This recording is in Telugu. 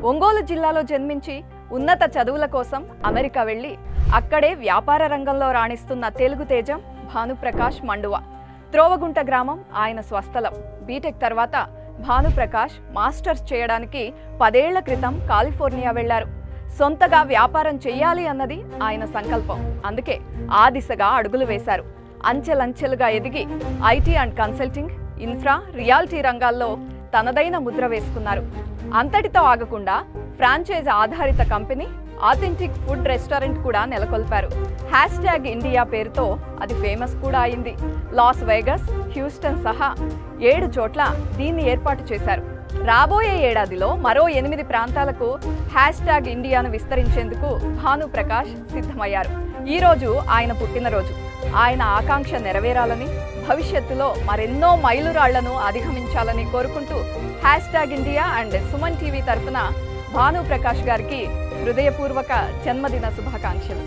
ఒంగోలు జిల్లాలో జన్మించి ఉన్నత చదువుల కోసం అమెరికా వెళ్లి అక్కడే వ్యాపార రంగంలో రాణిస్తున్న తెలుగు తేజం భానుప్రకాష్ మండువ. త్రోవగుంట గ్రామం ఆయన స్వస్థలం. బీటెక్ తర్వాత భానుప్రకాష్ మాస్టర్స్ చేయడానికి 10 ఏళ్ల క్రితం కాలిఫోర్నియా వెళ్లారు. సొంతగా వ్యాపారం చెయ్యాలి అన్నది ఆయన సంకల్పం. అందుకే ఆ దిశగా అడుగులు వేశారు. అంచెలంచెలుగా ఎదిగి IT and consulting, infra, reality రంగాల్లో తనదైన ముద్ర వేసుకున్నారు. అంతటితో ఆగకుండా ఫ్రాంచైజ్ ఆధారిత కంపెనీ ఆథెంటిక్ ఫుడ్ రెస్టారెంట్ కూడా నెలకొల్పారు. #ఇండియా పేరుతో అది ఫేమస్ కూడా అయింది. లాస్ వేగస్, హ్యూస్టన్ సహా 7 చోట్ల దీన్ని ఏర్పాటు చేశారు. రాబోయే ఏడాదిలో మరో 8 ప్రాంతాలకు #ఇండియాను విస్తరించేందుకు భానుప్రకాష్ సిద్ధమయ్యారు. ఈరోజు ఆయన పుట్టినరోజు. ఆయన ఆకాంక్ష నెరవేరాలని, భవిష్యత్తులో మరెన్నో మైలురాళ్లను అధిగమించాలని కోరుకుంటూ #ఇండియా అండ్ సుమన్ టీవీ తరఫున భానుప్రకాష్ గారికి హృదయపూర్వక జన్మదిన శుభాకాంక్షలు.